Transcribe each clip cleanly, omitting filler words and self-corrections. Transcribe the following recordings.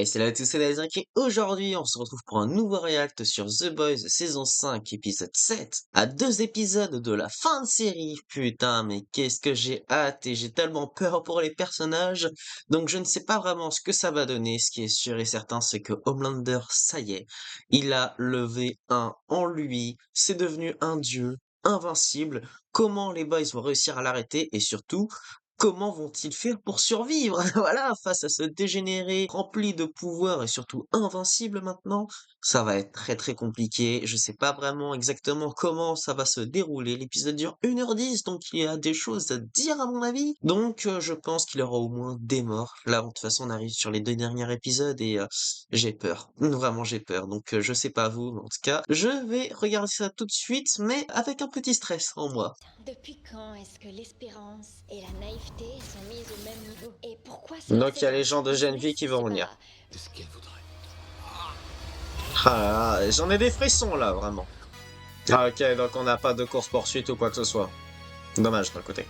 Allez, salut à tous, c'est Lazare et aujourd'hui on se retrouve pour un nouveau react sur The Boys saison 5 épisode 7 à 2 épisodes de la fin de série. Putain mais qu'est-ce que j'ai hâte et j'ai tellement peur pour les personnages, donc je ne sais pas vraiment ce que ça va donner. Ce qui est sûr et certain c'est que Homelander, ça y est, il a levé un en lui, c'est devenu un dieu, invincible. Comment les boys vont réussir à l'arrêter et surtout comment vont-ils faire pour survivre? Voilà, face à ce dégénéré rempli de pouvoir et surtout invincible maintenant, ça va être très très compliqué. Je sais pas vraiment exactement comment ça va se dérouler. L'épisode dure 1h10, donc il y a des choses à dire à mon avis. Donc je pense qu'il y aura au moins des morts. Là, de toute façon, on arrive sur les 2 derniers épisodes et j'ai peur. Vraiment, j'ai peur. Donc je sais pas vous, mais en tout cas, je vais regarder ça tout de suite, mais avec un petit stress en moi. Depuis quand est-ce que l'espérance et la naïveté sont mises au même niveau? Et pourquoi se Donc il lancer y a dans les ce gens de business? Genvi qui vont C'est venir. pas... Ce qu'elle voudrait. Ah là là, j'en ai des frissons là, vraiment. Ah ok, donc on n'a pas de course-poursuite ou quoi que ce soit. Dommage d'un côté.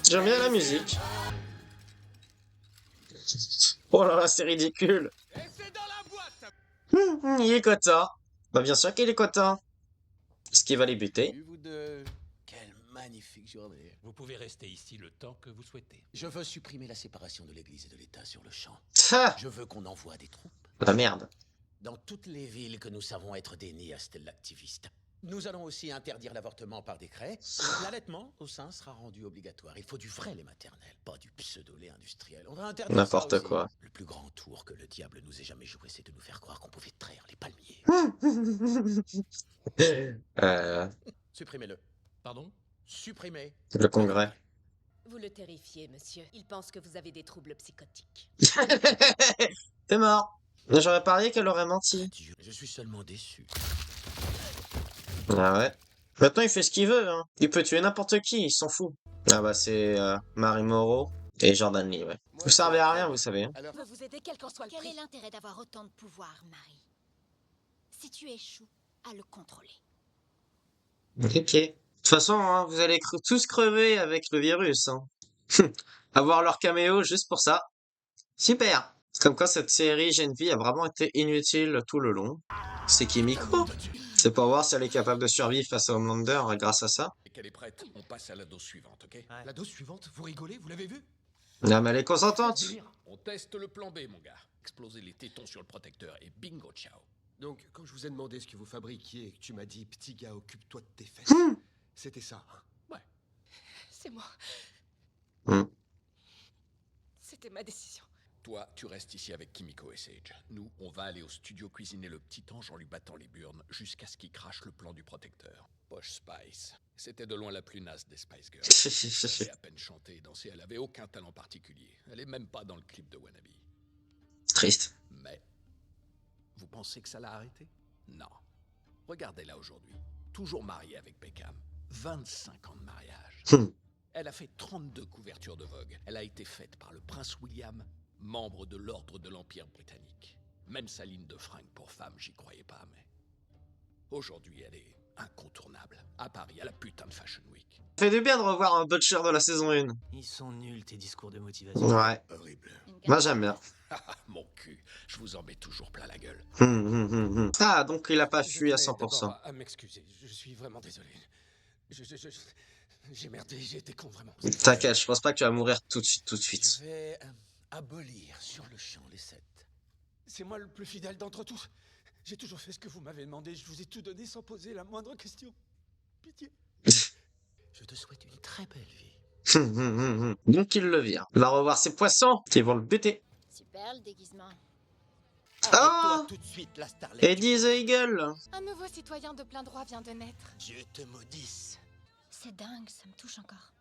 J'aime bien la musique. Oh là là, c'est ridicule. Et c'est dans la boîte. Il est content. Bah bien sûr qu'il est content. Ce qui va les buter. Vous deux. Quelle magnifique journée. Vous pouvez rester ici le temps que vous souhaitez. Je veux supprimer la séparation de l'Église et de l'État sur le champ. Ah, Je veux qu'on envoie des troupes la merde. dans toutes les villes que nous savons être des néastel activistes. Nous allons aussi interdire l'avortement par décret. L'allaitement au sein sera rendu obligatoire. Il faut du vrai lait maternel, pas du pseudo-lait industriel. On va interdire ça N'importe aussi. quoi. Le plus grand tour que le diable nous ait jamais joué, c'est de nous faire croire qu'on pouvait traire les palmiers. Supprimez-le. Pardon? Supprimez. Le congrès. Vous le terrifiez, monsieur. Il pense que vous avez des troubles psychotiques. T'es mort. J'aurais parié qu'elle aurait menti. Dieu, je suis seulement déçu. Ah ouais. Maintenant il fait ce qu'il veut, hein. Il peut tuer n'importe qui, il s'en fout. Ah bah c'est Marie Moreau et Jordan Lee, ouais. Vous servez à rien, vous savez. Hein. Alors, Je veux vous aider quel qu'en soit le Quel prix. est l'intérêt d'avoir autant de pouvoir, Marie? Si tu échoues à le contrôler. Ok. De toute façon, hein, vous allez tous crever avec le virus. Hein. Avoir leur caméo juste pour ça. Super. C'est comme quoi cette série Gen V a vraiment été inutile tout le long. C'est Kimiko. C'est pour voir si elle est capable de survivre face à Homelander grâce à ça. et qu'elle est prête, on passe à la dose suivante, ok? La dose suivante, vous rigolez, vous l'avez vu? Non mais elle est consentante. On teste le plan B, mon gars. Exploser les tétons sur le protecteur et bingo, ciao. Donc, quand je vous ai demandé ce que vous fabriquiez et que tu m'as dit, petit gars, occupe-toi de tes fesses, c'était ça. Hein. Ouais. C'est moi. Hmm. C'était ma décision. Toi, tu restes ici avec Kimiko et Sage. Nous, on va aller au studio cuisiner le petit ange en lui battant les burnes jusqu'à ce qu'il crache le plan du protecteur. Posh Spice. C'était de loin la plus naze des Spice Girls. Elle savait à peine chanter et danser, elle avait aucun talent particulier. Elle est même pas dans le clip de Wannabe. Triste. Mais, vous pensez que ça l'a arrêté? Non. Regardez-la aujourd'hui. Toujours mariée avec Beckham. 25 ans de mariage. Elle a fait 32 couvertures de Vogue. Elle a été faite par le prince William, membre de l'ordre de l'Empire britannique. Même sa ligne de fringues pour femmes, j'y croyais pas, mais... Aujourd'hui, elle est incontournable. À Paris, à la putain de Fashion Week. Ça fait du bien de revoir un Butcher de la saison 1. Ils sont nuls tes discours de motivation. Ouais. Horrible. Moi j'aime bien. Mon cul, je vous en mets toujours plein la gueule. Ah, donc il a pas Je fui à tenais 100%. d'abord à m'excuser. Je suis vraiment désolé. J'ai merdé, j'ai été con, vraiment. T'inquiète, je pense pas que tu vas mourir tout de suite, Je vais abolir sur le champ les 7. C'est moi le plus fidèle d'entre tous. J'ai toujours fait ce que vous m'avez demandé. Je vous ai tout donné sans poser la moindre question. Pitié. Je te souhaite une très belle vie. Donc il le vire. Il va revoir ses poissons qui vont le buter. Super le déguisement. Ah, tout de suite, la starlette. Eddie the Eagle. Un nouveau citoyen de plein droit vient de naître. Dieu te maudisse. C'est dingue, ça me touche encore.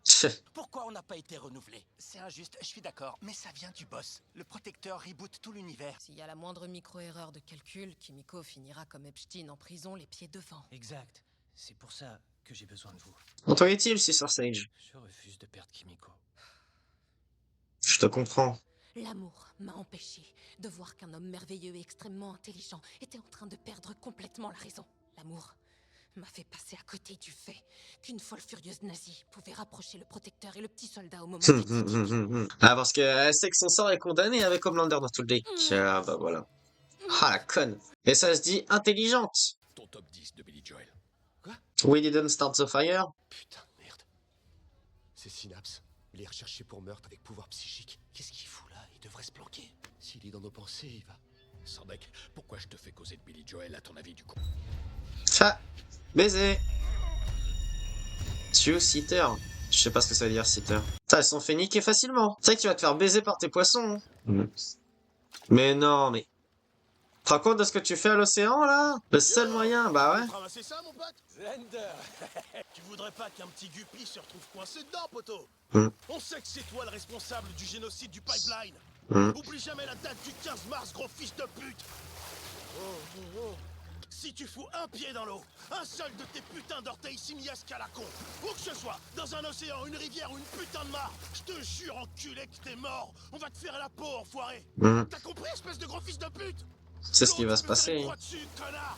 Pourquoi on n'a pas été renouvelé? C'est injuste, je suis d'accord, mais ça vient du boss. Le protecteur reboot tout l'univers. S'il y a la moindre micro-erreur de calcul, Kimiko finira comme Epstein en prison les pieds devant. Exact. C'est pour ça que j'ai besoin de vous. Entend est-il, Sister Sage? Je refuse de perdre Kimiko. Je te comprends. L'amour m'a empêché de voir qu'un homme merveilleux et extrêmement intelligent était en train de perdre complètement la raison. L'amour m'a fait passer à côté du fait qu'une folle furieuse nazie pouvait rapprocher le protecteur et le petit soldat au moment fatidique. Ah, parce qu'elle sait que son sort est condamné avec Homelander dans tout le deck. Ah, bah voilà. Ah, la conne. Et ça se dit intelligente. Ton top 10 de Billy Joel. We didn't start the fire. Putain de merde. C'est Synapse. Il est recherché pour meurtre avec pouvoir psychique. Qu'est-ce qu'il fout là? Il devrait se planquer. S'il est dans nos pensées, il va... Sandek, pourquoi je te fais causer de Billy Joel à ton avis du coup? Ça. Baiser. Two-seater. Je sais pas ce que ça veut dire, seater. Ça, elles sont fait niquer facilement. C'est vrai que tu vas te faire baiser par tes poissons. Hein. Mais non, mais... Tu te rends compte de ce que tu fais à l'océan, là? Le seul moyen, bah ouais. Ramasser ça, mon pote? Zender. Tu voudrais pas qu'un petit Guppy se retrouve coincé dedans, poteau? On sait que c'est toi le responsable du génocide du pipeline. Oublie jamais la date du 15 mars, gros fils de pute. Si tu fous un pied dans l'eau, un seul de tes putains d'orteils simiesques à la con, où que ce soit, dans un océan, une rivière ou une putain de mare, je te jure, enculé, que t'es mort. On va te faire la peau, enfoiré. T'as compris, espèce de gros fils de pute? C'est ce qui va se L'autre, tu peux faire passer. une croix dessus, connard.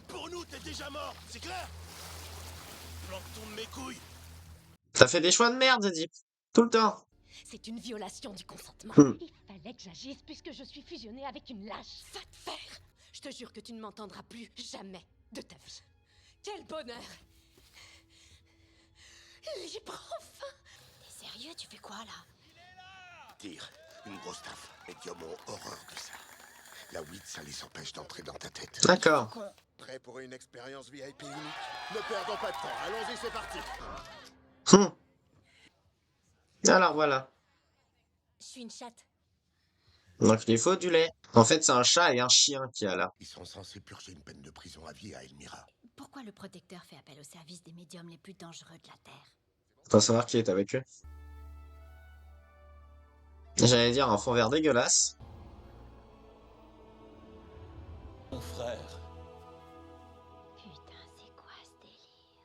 Pour nous, t'es déjà mort, c'est clair? Plancton de mes couilles. T'as fait des choix de merde, Deep. Tout le temps. C'est une violation du consentement. Il fallait que j'agisse puisque je suis fusionnée avec une lâche. Va te faire! Je te jure que tu ne m'entendras plus jamais de ta vie. Quel bonheur! Libre enfin! T'es sérieux, tu fais quoi là? Tire, une grosse taf. Les diamants ont horreur de ça. La weed, ça les empêche d'entrer dans ta tête. D'accord. Prêt pour une expérience VIP unique? Ne perdons pas de temps. Allons-y, c'est parti. Alors voilà. Je suis une chatte. Donc il faut du lait. En fait, c'est un chat et un chien qu'il y a là. Ils sont censés purger une peine de prison à vie à Elmira. Pourquoi le protecteur fait appel au service des médiums les plus dangereux de la Terre? Faut savoir qui est avec eux. J'allais dire un fond vert dégueulasse. Mon frère. Putain, c'est quoi ce délire?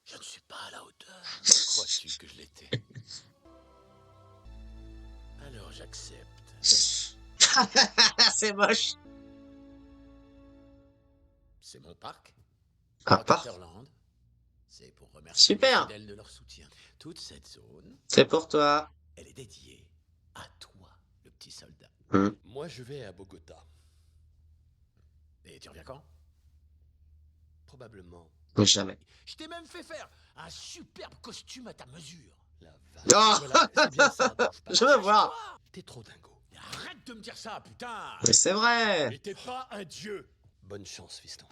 Je ne suis pas à la hauteur. Crois-tu que je l'étais? Alors j'accepte. C'est moche. C'est mon parc. À part. Protectorland. C'est pour remercier Super. les fidèles de leur soutien. Toute cette zone, C'est pour toi. elle est dédiée à toi, le petit soldat. Moi, je vais à Bogota. Et tu reviens quand? Probablement. Mais jamais. Je t'ai même fait faire un superbe costume à ta mesure. La vache. Oh. Voilà, c'est bien ça. dont je parle. Je veux voir. T'es trop dingo. Arrête de me dire ça, putain. Mais c'est vrai. Mais t'es pas un dieu. Bonne chance, fiston.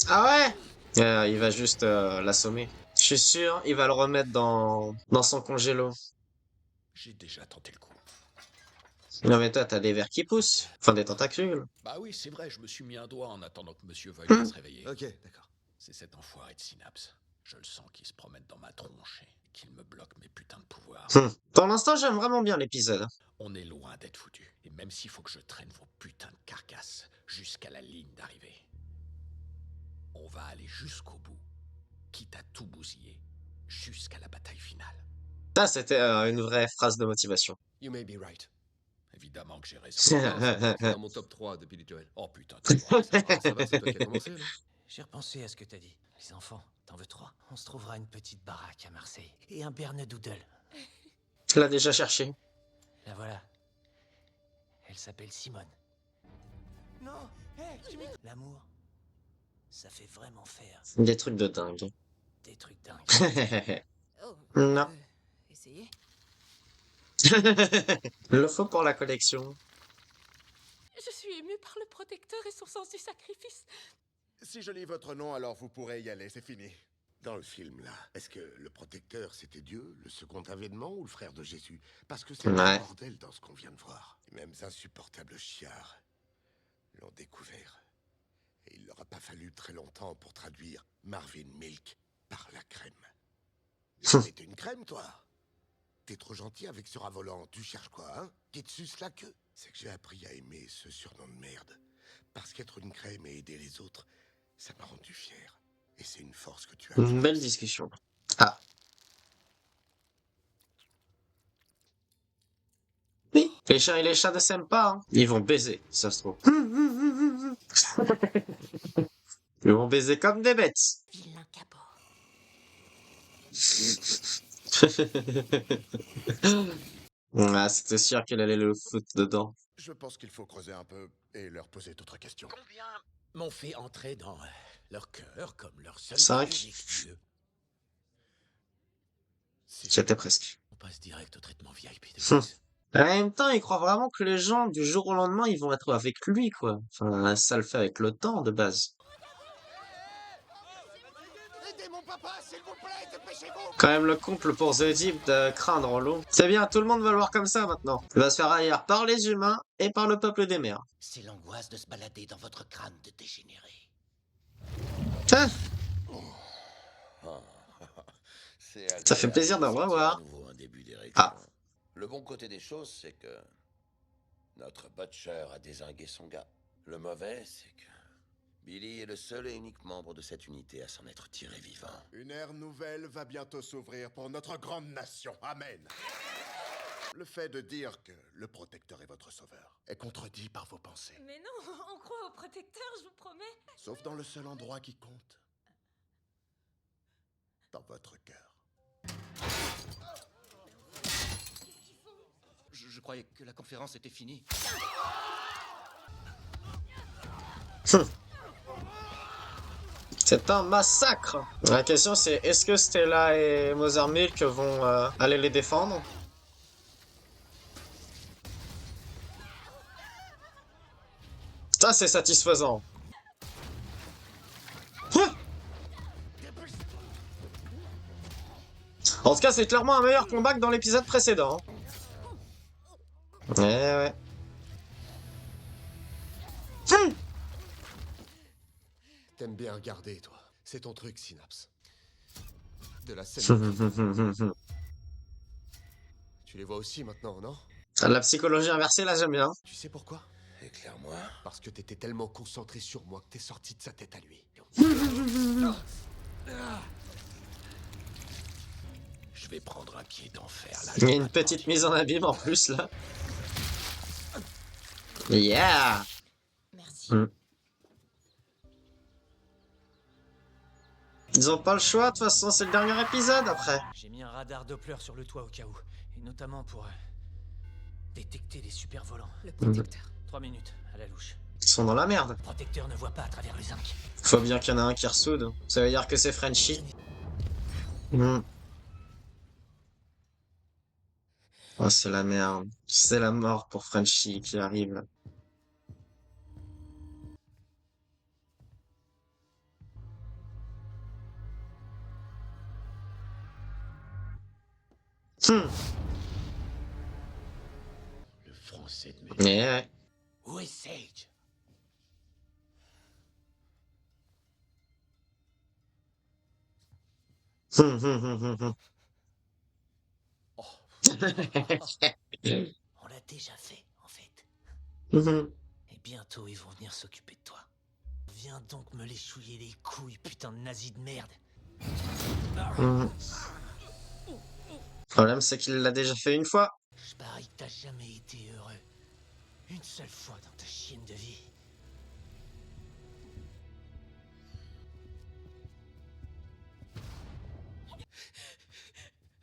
Ah ouais. Il va juste l'assommer. Je suis sûr, il va le remettre dans son congélo. J'ai déjà tenté le coup. Non mais toi, t'as des vers qui poussent. Enfin, des tentacules. Bah oui, c'est vrai, je me suis mis un doigt en attendant que monsieur veuille se réveiller. Ok, d'accord. C'est cet enfoiré de Synapse. Je le sens qu'il se promène dans ma tronche et qu'il me bloque mes putains de pouvoirs. Pour l'instant, j'aime vraiment bien l'épisode. On est loin d'être foutu. Et même s'il faut que je traîne vos putains de carcasses jusqu'à la ligne d'arrivée, on va aller jusqu'au bout, quitte à tout bousiller, jusqu'à la bataille finale. Ça, c'était une vraie phrase de motivation. You may be right. Évidemment que j'ai raison. C'est dans mon top 3 de Billy Joel. Oh putain, tu vois, ça va. Ça va, c'est toi qui as commencé, là? J'ai repensé à ce que t'as dit. Les enfants, t'en veux 3? On se trouvera une petite baraque à Marseille. Et un Bernedoodle. Tu l'as déjà cherché. La voilà. Elle s'appelle Simone. Non, hé, Jimmy. L'amour, ça fait vraiment faire Des trucs de dingue. des trucs dingues. Oh, Non. essayez. Le faut pour la collection. Je suis émue par le protecteur et son sens du sacrifice. Si je lis votre nom, alors vous pourrez y aller, c'est fini. Dans le film, là, est-ce que le protecteur, c'était Dieu, le second avènement ou le frère de Jésus? Parce que c'est Ouais. un bordel dans ce qu'on vient de voir. Et même insupportables chiards l'ont découvert. Et il leur a pas fallu très longtemps pour traduire Marvin Milk par la crème. T'es une crème, toi? T'es trop gentil avec ce rat-volant. Tu cherches quoi, hein? Qui te suce la queue? C'est que j'ai appris à aimer ce surnom de merde. Parce qu'être une crème et aider les autres, ça m'a rendu fier. Et c'est une force que tu as. Une belle discussion. Ah. Oui. Les chiens et les chats ne s'aiment pas, hein. Ils vont baiser, ça se trouve. Ils vont baiser comme des bêtes. Vilain cabot. Ah, c'était sûr qu'elle allait le foutre dedans. Je pense qu'il faut creuser un peu et leur poser d'autres questions. Combien m'ont fait entrer dans leur cœur comme leur seul 5. unique dieu? J'étais presque. On passe direct au traitement VIP de luxe. En même temps, il croit vraiment que les gens, du jour au lendemain, ils vont être avec lui, quoi. Enfin, ça le fait avec le temps, de base. Aidez mon papa, s'il vous plaît, dépêchez-vous. Quand même le couple pour The Deep de craindre en l'eau. C'est bien, tout le monde va le voir comme ça, maintenant. Il va se faire haïr par les humains et par le peuple des mers. C'est l'angoisse de se balader dans votre crâne de dégénéré. Ah, C'est ça fait plaisir d'en revoir. à nouveau un début d'érection. Ah. Le bon côté des choses, c'est que notre Butcher a dézingué son gars. Le mauvais, c'est que Billy est le seul et unique membre de cette unité à s'en être tiré vivant. Une ère nouvelle va bientôt s'ouvrir pour notre grande nation. Amen. Le fait de dire que le protecteur est votre sauveur est contredit par vos pensées. Mais non, on croit au protecteur, je vous promets. Sauf dans le seul endroit qui compte. Dans votre cœur. Je croyais que la conférence était finie. C'est un massacre. La question c'est, est-ce que Stella et Mother Milk vont aller les défendre? Ça c'est satisfaisant. En tout cas, c'est clairement un meilleur combat que dans l'épisode précédent. Ouais. T'aimes bien regarder, toi. C'est ton truc, Synapse. De la scène. Tu les vois aussi maintenant, non? La psychologie inversée, là, j'aime bien. Tu sais pourquoi? Éclaire-moi. Parce que t'étais tellement concentré sur moi que t'es sorti de sa tête à lui. Je vais prendre un pied d'enfer là. Il y a une petite mise en abîme en plus, là. Yeah! Merci. Ils ont pas le choix, de toute façon, c'est le dernier épisode après. J'ai mis un radar Doppler sur le toit au cas où. Et notamment pour détecter les super volants. Le protecteur. 3 minutes, à la louche. Ils sont dans la merde. Le protecteur ne voit pas à travers le zinc. Faut bien qu'il y en a un qui ressoude. Ça veut dire que c'est Frenchy. Oh, c'est la merde. C'est la mort pour Frenchy qui arrive. Le français de mes... Ouais. Où est Sage? On l'a déjà fait, en fait. Et bientôt, ils vont venir s'occuper de toi. Viens donc me les chouiller les couilles, putain de nazi de merde. Le problème, c'est qu'il l'a déjà fait une fois. Je parie que t'as jamais été heureux. Une seule fois dans ta chienne de vie.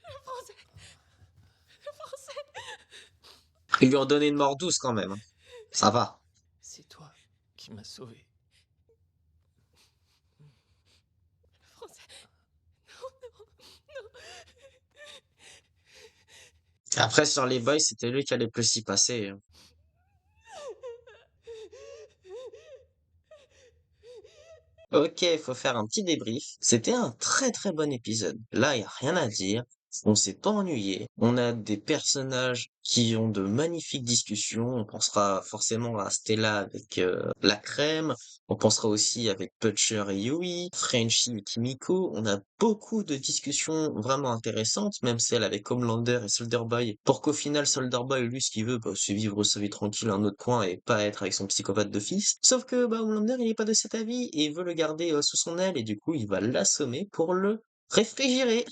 Le français. Le français. Ils lui ont donné une mort douce quand même. Ça va. C'est toi qui m'as sauvé. Le français. Non, non, non. Après, sur les boys, c'était lui qui allait plus s'y passer. Ok, faut faire un petit débrief. C'était un très très bon épisode. Là, y a rien à dire. On s'est pas ennuyé. On a des personnages qui ont de magnifiques discussions. On pensera forcément à Stella avec la crème. On pensera aussi avec Butcher et Yui, Frenchy et Kimiko. On a beaucoup de discussions vraiment intéressantes, même celle avec Homelander et Soldier Boy. Pour qu'au final, Soldier Boy, lui, ce qu'il veut, bah, c'est vivre sa vie tranquille à un autre coin et pas être avec son psychopathe de fils. Sauf que bah, Homelander, il est pas de cet avis et il veut le garder sous son aile et du coup, il va l'assommer pour le réfrigérer.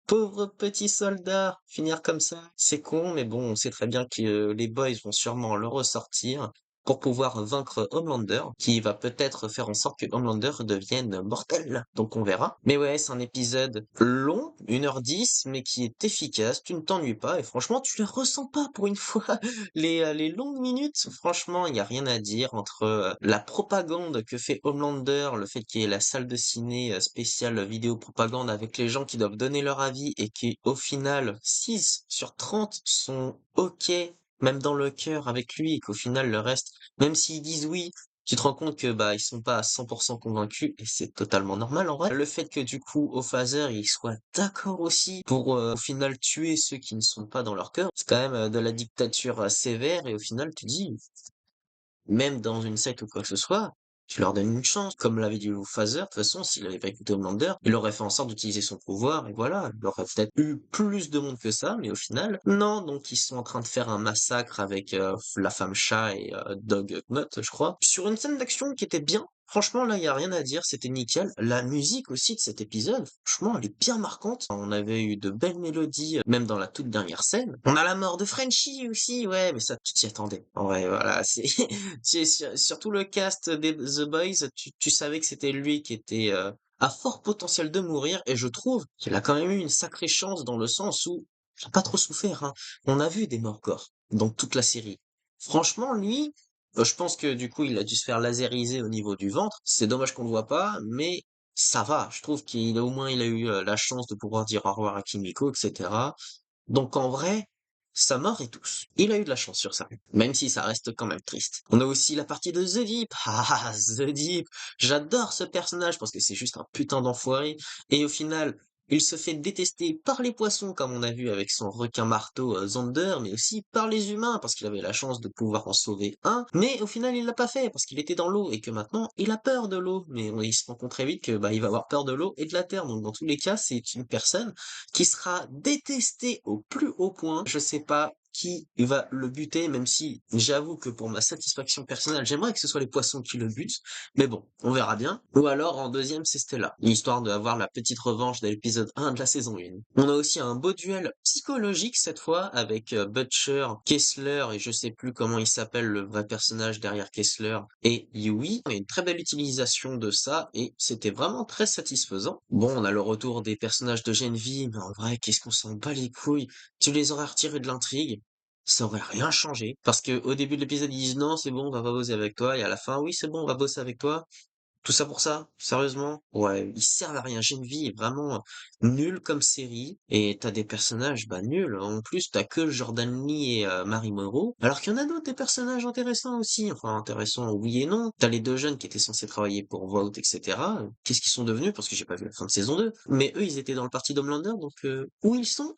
Pauvre petit soldat, finir comme ça. C'est con, mais bon, on sait très bien que les boys vont sûrement le ressortir pour pouvoir vaincre Homelander, qui va peut-être faire en sorte que Homelander devienne mortel. Donc on verra. Mais ouais, c'est un épisode long, 1h10, mais qui est efficace. Tu ne t'ennuies pas et franchement, tu les ressens pas pour une fois. Les longues minutes, franchement, il n'y a rien à dire entre la propagande que fait Homelander, le fait qu'il y ait la salle de ciné spéciale vidéo propagande avec les gens qui doivent donner leur avis et qui, au final, 6 sur 30 sont OK, même dans le cœur avec lui, et qu'au final, le reste, même s'ils disent oui, tu te rends compte que bah ils sont pas à 100% convaincus et c'est totalement normal en vrai. Le fait que du coup au phaser il soit d'accord aussi pour au final tuer ceux qui ne sont pas dans leur cœur, c'est quand même de la dictature sévère et au final tu dis même dans une secte ou quoi que ce soit, tu leur donnes une chance. Comme l'avait dit Phaser, de toute façon, s'il avait pas écouté Homelander, il aurait fait en sorte d'utiliser son pouvoir, et voilà. Il aurait peut-être eu plus de monde que ça, mais au final, non. Donc, ils sont en train de faire un massacre avec la femme chat et Dog Knot, je crois. Sur une scène d'action qui était bien. Franchement, là, il y a rien à dire, c'était nickel. La musique aussi de cet épisode, franchement, elle est bien marquante. On avait eu de belles mélodies, même dans la toute dernière scène. On a la mort de Frenchie aussi, ouais, mais ça, tu t'y attendais. Ouais, voilà, c'est surtout le cast des The Boys, tu savais que c'était lui qui était à fort potentiel de mourir, et je trouve qu'il a quand même eu une sacrée chance dans le sens où il a pas trop souffert, hein. On a vu des morts corps dans toute la série. Franchement, lui, je pense que du coup, il a dû se faire laseriser au niveau du ventre. C'est dommage qu'on le voit pas, mais ça va. Je trouve qu'il a au moins il a eu la chance de pouvoir dire au revoir à Kimiko, etc. Donc en vrai, sa mort est douce. Il a eu de la chance sur ça, même si ça reste quand même triste. On a aussi la partie de The Deep. Ah, The Deep. J'adore ce personnage parce que c'est juste un putain d'enfoiré. Et au final, il se fait détester par les poissons, comme on a vu avec son requin marteau Xander, mais aussi par les humains, parce qu'il avait la chance de pouvoir en sauver un. Mais au final, il l'a pas fait, parce qu'il était dans l'eau, et que maintenant, il a peur de l'eau. Mais il se rend compte très vite que bah, il va avoir peur de l'eau et de la terre. Donc dans tous les cas, c'est une personne qui sera détesté au plus haut point. Je sais pas qui va le buter, même si j'avoue que pour ma satisfaction personnelle, j'aimerais que ce soit les poissons qui le butent. Mais bon, on verra bien. Ou alors en deuxième, c'est Stella, histoire d'avoir la petite revanche de l'épisode 1 de la saison 1. On a aussi un beau duel psychologique cette fois avec Butcher, Kessler et je sais plus comment il s'appelle le vrai personnage derrière Kessler et Yui. On a une très belle utilisation de ça et c'était vraiment très satisfaisant. Bon, on a le retour des personnages de Genevieve, mais en vrai, qu'est-ce qu'on s'en bat les couilles? Tu les aurais retirés de l'intrigue, ça aurait rien changé. Parce que au début de l'épisode, ils disent non, c'est bon, on va pas bosser avec toi, et à la fin, oui, c'est bon, on va bosser avec toi. Tout ça pour ça? Sérieusement? Ouais, ils servent à rien. Genevieve est vraiment nulle comme série. Et t'as des personnages, bah, nuls. En plus, t'as que Jordan Lee et Mary Monroe. Alors qu'il y en a d'autres, des personnages intéressants aussi. Enfin, intéressants, oui et non. T'as les deux jeunes qui étaient censés travailler pour Vault, etc. Qu'est-ce qu'ils sont devenus? Parce que j'ai pas vu la fin de saison 2. Mais eux, ils étaient dans le parti d'Homelander, donc où ils sont?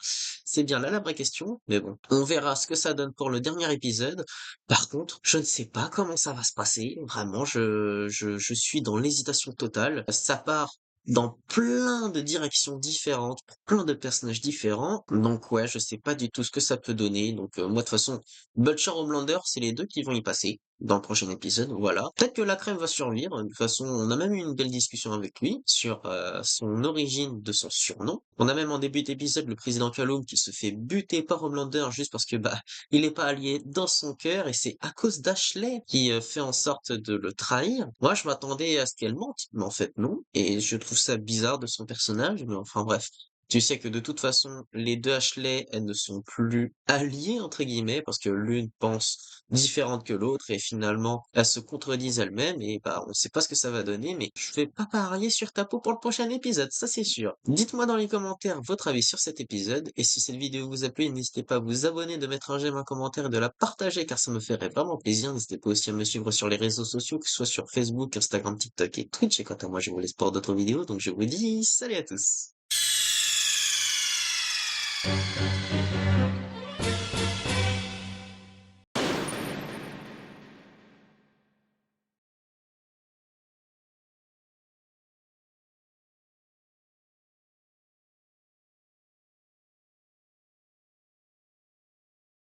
C'est bien là la vraie question. Mais bon, on verra ce que ça donne pour le dernier épisode. Par contre, je ne sais pas comment ça va se passer. Vraiment, je suis dans l'hésitation totale. Ça part dans plein de directions différentes, pour plein de personnages différents. Donc ouais, je sais pas du tout ce que ça peut donner. Donc moi, de toute façon, Butcher Homelander, c'est les deux qui vont y passer dans le prochain épisode. Voilà. Peut-être que la crème va survivre. De toute façon, on a même eu une belle discussion avec lui sur son origine de son surnom. On a même en début d'épisode le président Kaloum qui se fait buter par Homelander juste parce que bah il n'est pas allié dans son cœur et c'est à cause d'Ashley qui fait en sorte de le trahir. Moi, je m'attendais à ce qu'elle mente, mais en fait non. Et je trouve ça bizarre de son personnage, mais enfin bref. Tu sais que de toute façon, les deux Ashley, elles ne sont plus alliées, entre guillemets, parce que l'une pense différente que l'autre, et finalement, elles se contredisent elles-mêmes, et bah, on sait pas ce que ça va donner, mais je vais pas parier sur ta peau pour le prochain épisode, ça c'est sûr. Dites-moi dans les commentaires votre avis sur cet épisode, et si cette vidéo vous a plu, n'hésitez pas à vous abonner, de mettre un j'aime, un commentaire et de la partager, car ça me ferait vraiment plaisir. N'hésitez pas aussi à me suivre sur les réseaux sociaux, que ce soit sur Facebook, Instagram, TikTok et Twitch, et quant à moi, je vous laisse pour d'autres vidéos, donc je vous dis salut à tous.